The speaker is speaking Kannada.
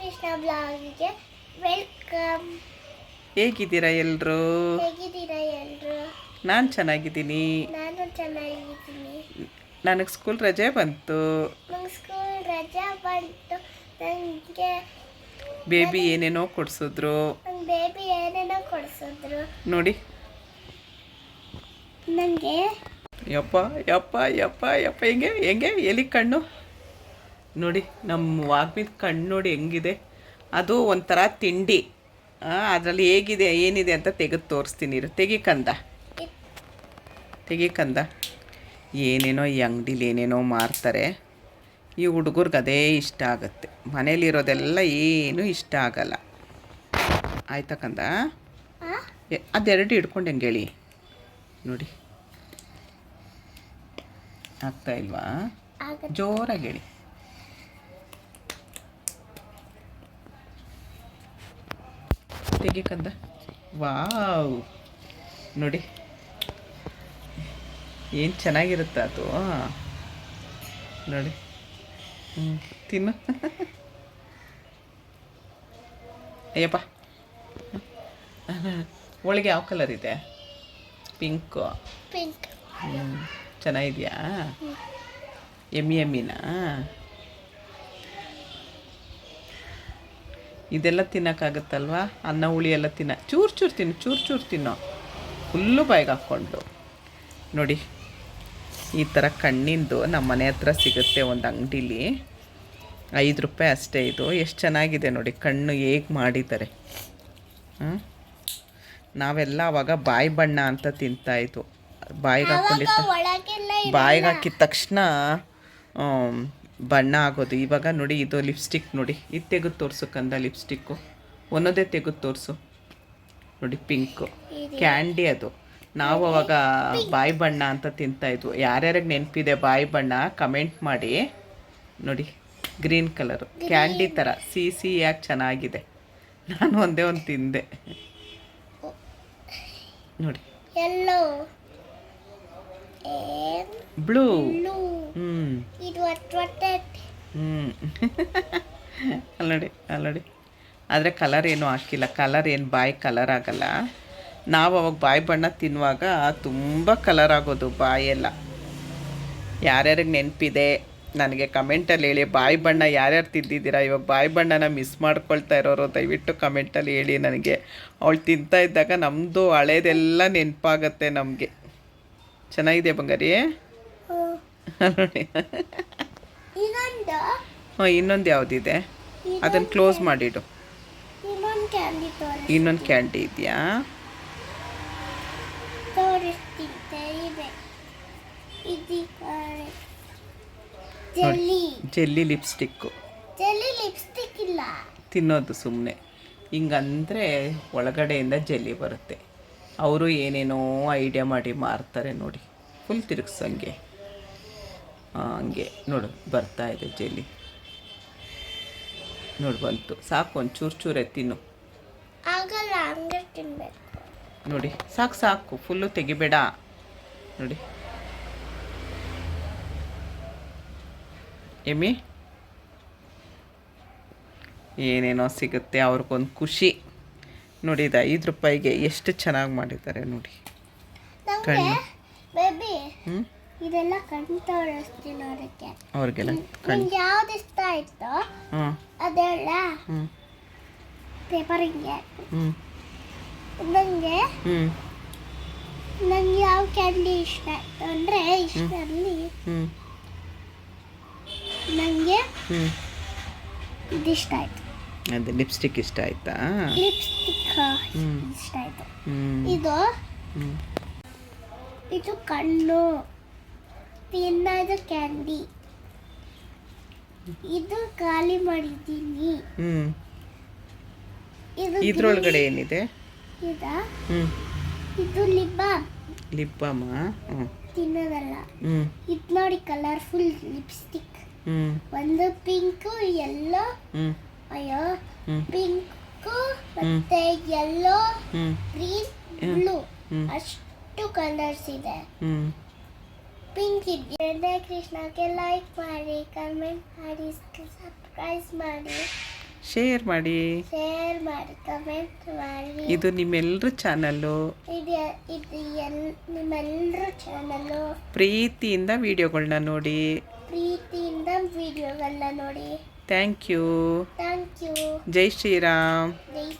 ಕೃಷ್ಣ ಬ್ಲಾಗಿಗೆ ವೆಲ್ಕಮ್. ಹೇಗಿದ್ದೀರಾ ಎಲ್ಲರೂ? ಹೇಗಿದ್ದೀರಾ ಎಲ್ಲರೂ? ನಾನು ಚೆನ್ನಾಗಿದ್ದೀನಿ. ನಾನು ಚೆನ್ನಾಗಿದ್ದೀನಿ. ನನಗೆ ಸ್ಕೂಲ್ ರಜೆ ಬಂತು. ನಂಗೆ ಸ್ಕೂಲ್ ರಜೆ ಬಂತು. ನನಗೆ ಬೇಬಿ ಏನೇನೋ ಕೊಡಿಸಿದ್ರು. ಬೇಬಿ ಏನೇನೋ ಕೊಡಿಸಿದ್ರು ನೋಡಿ. ನನಗೆ ಯಪ್ಪ ಯಪ್ಪ ಯಪ್ಪ ಯಪ್ಪ ಹೆಂಗೆ ಹೆಂಗೆ ಎಲ್ಲಿ ಕಣ್ಣು ನೋಡಿ, ನಮ್ಮ ವಾಗ್ಮಿದ ಕಣ್ಣು ನೋಡಿ ಹೆಂಗಿದೆ. ಅದು ಒಂಥರ ತಿಂಡಿ. ಅದರಲ್ಲಿ ಹೇಗಿದೆ ಏನಿದೆ ಅಂತ ತೆಗೆದು ತೋರಿಸ್ತೀನಿ ಇರು. ತೆಗಿಕಂದ ಏನೇನೋ ಈ ಅಂಗಡೀಲಿ ಏನೇನೋ ಮಾರ್ತಾರೆ. ಈ ಹುಡುಗರಿಗೆ ಅದೇ ಇಷ್ಟ ಆಗುತ್ತೆ. ಮನೇಲಿರೋದೆಲ್ಲ ಏನೂ ಇಷ್ಟ ಆಗಲ್ಲ. ಆಯ್ತಾ ಕಂದ? ಅದೆರಡು ಹಿಡ್ಕೊಂಡು ಹೆಂಗೆ ಹೇಳಿ ನೋಡಿ. ಆಗ್ತಾ ಇಲ್ವಾ? ಜೋರಾಗಿ ಹೇಳಿ. ತೆಗಿಕಂದ. ವಾವ್ ನೋಡಿ ಏನು ಚೆನ್ನಾಗಿರುತ್ತೆ ಅದು. ನೋಡಿ ತಿನ್ನು. ಅಯ್ಯಪ್ಪ, ಒಳಗೆ ಯಾವ ಕಲರ್ ಇದೆ? ಪಿಂಕು. ಚೆನ್ನಾಗಿದೆಯಾ? ಎಮ್ಮಿನಾ? ಇದೆಲ್ಲ ತಿನ್ನೋಕ್ಕಾಗತ್ತಲ್ವ? ಅನ್ನ ಹುಳಿ ಎಲ್ಲ ಚೂರು ತಿನ್ನೋ. ಫುಲ್ಲು ಬಾಯಿಗೆ ಹಾಕ್ಕೊಂಡು ನೋಡಿ. ಈ ಥರ ಕಣ್ಣಿಂದು ನಮ್ಮ ಮನೆ ಹತ್ರ ಸಿಗುತ್ತೆ ಒಂದು ಅಂಗಡೀಲಿ. 5 ರೂಪಾಯಿ ಅಷ್ಟೇ. ಇದು ಎಷ್ಟು ಚೆನ್ನಾಗಿದೆ ನೋಡಿ, ಕಣ್ಣು ಹೇಗೆ ಮಾಡಿದ್ದಾರೆ. ನಾವೆಲ್ಲ ಅವಾಗ ಬಾಯಿ ಬಣ್ಣ ಅಂತ ತಿಂತಾಯಿತ್ತು. ಬಾಯಿಗೆ ಹಾಕಿದ ತಕ್ಷಣ ಬಣ್ಣ ಆಗೋದು. ಇವಾಗ ನೋಡಿ, ಇದು ಲಿಪ್ಸ್ಟಿಕ್ ನೋಡಿ. ಇದು ತೆಗೆದು ತೋರಿಸು ಕಂದ. ಲಿಪ್ಸ್ಟಿಕ್ಕು ಒಂದೊಂದೇ ತೆಗೆದು ತೋರಿಸು ನೋಡಿ. Pink candy. ಅದು ನಾವು ಅವಾಗ ಬಾಯಿ ಬಣ್ಣ ಅಂತ ತಿಂತಾಯಿದ್ವು. ಯಾರ್ಯಾರಿಗೆ ನೆನಪಿದೆ ಬಾಯಿ ಬಣ್ಣ ಕಮೆಂಟ್ ಮಾಡಿ ನೋಡಿ. ಗ್ರೀನ್ ಕಲರು ಕ್ಯಾಂಡಿ ಥರ ಸಿಹಿಯಾಗಿ ಚೆನ್ನಾಗಿದೆ. ನಾನು ಒಂದೇ ಒಂದು ತಿಂದೆ ನೋಡಿ. ಎಲ್ಲೋ ಬ್ಲೂ. ಅಲ್ಲಡಿ. ಆದರೆ ಕಲರ್ ಏನೂ ಹಾಕಿಲ್ಲ. ಕಲರ್ ಏನು ಬಾಯಿ ಕಲರ್ ಆಗಲ್ಲ. ನಾವು ಅವಾಗ ಬಾಯಿ ಬಣ್ಣ ತಿನ್ನುವಾಗ ತುಂಬ ಕಲರ್ ಆಗೋದು ಬಾಯೆಲ್ಲ. ಯಾರ್ಯಾರಿಗೆ ನೆನಪಿದೆ ನನಗೆ ಕಮೆಂಟಲ್ಲಿ ಹೇಳಿ. ಬಾಯಿ ಬಣ್ಣ ಯಾರ್ಯಾರು ತಿಂದಿದ್ದೀರಾ? ಇವಾಗ ಬಾಯಿ ಬಣ್ಣನ ಮಿಸ್ ಮಾಡ್ಕೊಳ್ತಾ ಇರೋರು ದಯವಿಟ್ಟು ಕಮೆಂಟಲ್ಲಿ ಹೇಳಿ ನನಗೆ. ಅವಳು ತಿಂತಾ ಇದ್ದಾಗ ನಮ್ಮದು ಹಳೇದೆಲ್ಲ ನೆನಪಾಗತ್ತೆ ನಮಗೆ. ಚೆನ್ನಾಗಿದೆ ಬಂಗಾರಿ. ಹಾಂ, ಇನ್ನೊಂದು ಯಾವುದಿದೆ ಅದನ್ನು ಕ್ಲೋಸ್ ಮಾಡಿಡು. ಇನ್ನೊಂದು ಕ್ಯಾಂಡಿ ಇದೆಯಾ? Jelly lipstick. ಇಲ್ಲ ತಿನ್ನೋದು ಸುಮ್ಮನೆ ಹಿಂಗಂದರೆ ಒಳಗಡೆಯಿಂದ ಜೆಲ್ಲಿ ಬರುತ್ತೆ. ಅವರು ಏನೇನೋ ಐಡಿಯಾ ಮಾಡಿ ಮಾರ್ತಾರೆ ನೋಡಿ. ಫುಲ್ ತಿರುಗಿಸಂಗೆ ಹಂಗೆ ನೋಡು ಬರ್ತಾ ಇದೆ ಜೆಲ್ಲಿ. ನೋಡಿ ಬಂತು. ಸಾಕು, ಒಂದು ಚೂರೇ ತಿನ್ನು. ಆಗಲ್ಲ, ಹಂಗೆ ತಿನ್ಬೇಕು ನೋಡಿ. ಸಾಕು, ಫುಲ್ಲು ತೆಗಿಬೇಡ ನೋಡಿ. ಎಮ್ಮಿ ಏನೇನೋ ಸಿಗುತ್ತೆ ಅವ್ರಿಗೊಂದು ಖುಷಿ ನೋಡಿ. ಇದು 5 ರೂಪಾಯಿಗೆ ಎಷ್ಟು ಚೆನ್ನಾಗಿ ಮಾಡಿದ್ದಾರೆ ನೋಡಿ. ಕಣ್ಣು ಇದೆಲ್ಲ ಕಣ್ಣು ತೋರಿಸ್ತೀನಿ ನೋಡಕ್ಕೆ ಅವ್ರಿಗೆಲ್ಲ. ನಿಮ್ಗೆ ಯಾವ್ದು ಇಷ್ಟ ಆಯ್ತೋ ಅದೆಲ್ಲ ಪೇಪರ್ ಹಿಂಗೆ. ನನಗೆ ಯಾವ ಕ್ಯಾಂಡಿ ಇಷ್ಟ ಆಯ್ತು ಅಂದರೆ ಇಷ್ಟರಲ್ಲಿ ನನಗೆ ಇದಿಷ್ಟ ಆಯ್ತು. ಅದು ಲಿಪ್ಸ್ಟಿಕ್ ಇಷ್ಟ ಆಯ್ತಾ? ಲಿಪ್ಸ್ಟಿಕ್ ಇಷ್ಟ ಆಯ್ತು. ಇದು ಕಣ್ಣು ತಿನ್ನೋದು ಕ್ಯಾಂಡಿ. ಇದು ಖಾಲಿ ಮಾಡಿದ್ದೀನಿ. ಇದ್ರೊಳಗಡೆ ಏನಿದೆ? ಇದು ಲಿಪ್ ಬಾಮ್. ತಿನ್ನೋದಲ್ಲ. ಇದು ನೋಡಿ ಕಲರ್ಫುಲ್ ಲಿಪ್ಸ್ಟಿಕ್. ಒಂದು ಪಿಂಕ್, ಯೆಲ್ಲೋ, ಅಯ್ಯೋ ಪಿಂಕ್ ಮತ್ತೆ ಯೆಲ್ಲೋ, ಗ್ರೀನ್, ಬ್ಲೂ ಅಷ್ಟು ಕಲರ್ಸ್ ಇದೆ. ಪಿಂಕ್ ಇದೆ. ಕೃಷ್ಣಕ್ಕೆ ಲೈಕ್ ಮಾಡಿ, ಕಮೆಂಟ್ ಮಾಡಿ, ಸಬ್ಸ್ಕ್ರೈಬ್ ಮಾಡಿ. ಶೇರ್ ಮಾಡಿ. ಶೇರ್ ಮಾಡಿ, ಕಮೆಂಟ್ ಮಾಡಿ. ಇದು ನಿಮ್ಮೆಲ್ಲರ ಚಾನಲ್ಲು. ಇದು ನಿಮ್ಮೆಲ್ಲರ ಚಾನಲ್ಲು. ಪ್ರೀತಿಯಿಂದ ವಿಡಿಯೋಗಳನ್ನ ನೋಡಿ. ಪ್ರೀತಿಯಿಂದ ವಿಡಿಯೋಗಳನ್ನ ನೋಡಿ. Thank you. Thank you. ಜೈ ಶ್ರೀರಾಮ್. ಜೈ